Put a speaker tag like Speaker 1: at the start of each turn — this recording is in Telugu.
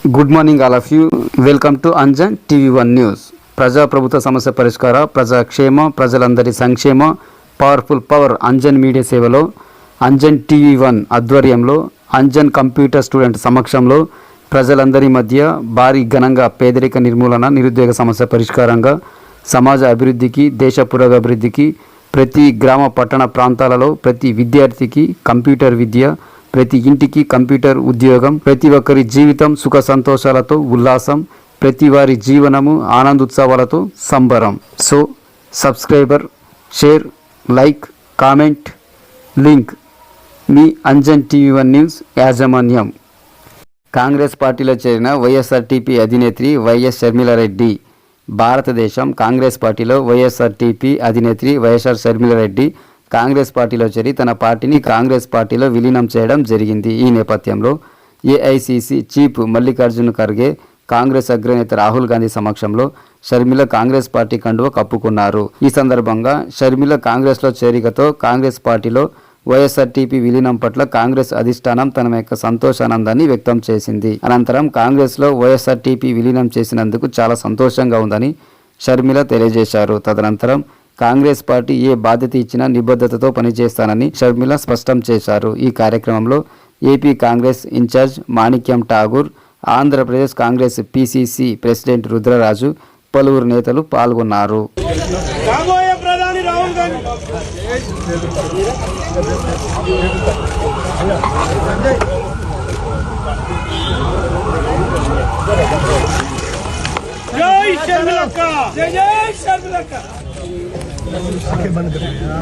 Speaker 1: Good morning all of you. Welcome to Anjan TV one news. ప్రజాప్రభుత్వ సమస్య పరిష్కార, ప్రజాక్షేమ, ప్రజలందరి సంక్షేమ, పవర్ఫుల్ పవర్ అంజన్ మీడియా సేవలో అంజన్ టీవీ1 ఆధ్వర్యంలో అంజన్ కంప్యూటర్ స్టూడెంట్ సమక్షంలో ప్రజలందరి మధ్య భారీ ఘనంగా పేదరిక నిర్మూలన, నిరుద్యోగ సమస్య పరిష్కారంగా, సమాజ అభివృద్ధికి, దేశ పురోగభివృద్ధికి, ప్రతి గ్రామ పట్టణ ప్రాంతాలలో ప్రతి విద్యార్థికి కంప్యూటర్ విద్య, ప్రతి ఇంటికి కంప్యూటర్ ఉద్యోగం, ప్రతి ఒక్కరి జీవితం సుఖ సంతోషాలతో ఉల్లాసం, ప్రతి వారి జీవనము ఆనందోత్సవాలతో సంబరం. So subscriber, share, like, comment, link మీ అంజన్ టీవీ1 న్యూస్ యాజమాన్యం. కాంగ్రెస్ పార్టీలో చేరిన వైఎస్ఆర్టీపీ అధినేత్రి వైఎస్ షర్మిలారెడ్డి. భారతదేశం కాంగ్రెస్ పార్టీలో వైఎస్ఆర్టీపీ అధినేత్రి వైఎస్ఆర్ షర్మిలారెడ్డి కాంగ్రెస్ పార్టీలో చేరి తన పార్టీని కాంగ్రెస్ పార్టీలో విలీనం చేయడం జరిగింది. ఈ నేపథ్యంలో ఏఐసిసి చీఫ్ మల్లికార్జున ఖర్గే, కాంగ్రెస్ అగ్రనేత రాహుల్ గాంధీ సమక్షంలో షర్మిల కాంగ్రెస్ పార్టీ కండువ కప్పుకున్నారు. ఈ సందర్భంగా షర్మిల కాంగ్రెస్లో చేరికతో కాంగ్రెస్ పార్టీలో వైఎస్ఆర్టీపీ విలీనం పట్ల కాంగ్రెస్ అధిష్టానం తన యొక్క సంతోషానందాన్ని వ్యక్తం చేసింది. అనంతరం కాంగ్రెస్లో వైఎస్ఆర్టీపీ విలీనం చేసినందుకు చాలా సంతోషంగా ఉందని షర్మిల తెలియజేశారు. తదనంతరం కాంగ్రెస్ పార్టీ ఏ బాధ్యత ఇచ్చినా నిబద్ధతతో పనిచేస్తానని షర్మిల స్పష్టం చేశారు. ఈ కార్యక్రమంలో ఏపీ కాంగ్రెస్ ఇన్ఛార్జ్ మాణిక్యం ఠాగూర్, ఆంధ్రప్రదేశ్ కాంగ్రెస్ పిసిసి ప్రెసిడెంట్ రుద్రరాజు, పలువురు నేతలు పాల్గొన్నారు.
Speaker 2: జై షర్మిలక్క, జై షర్మిలక్క.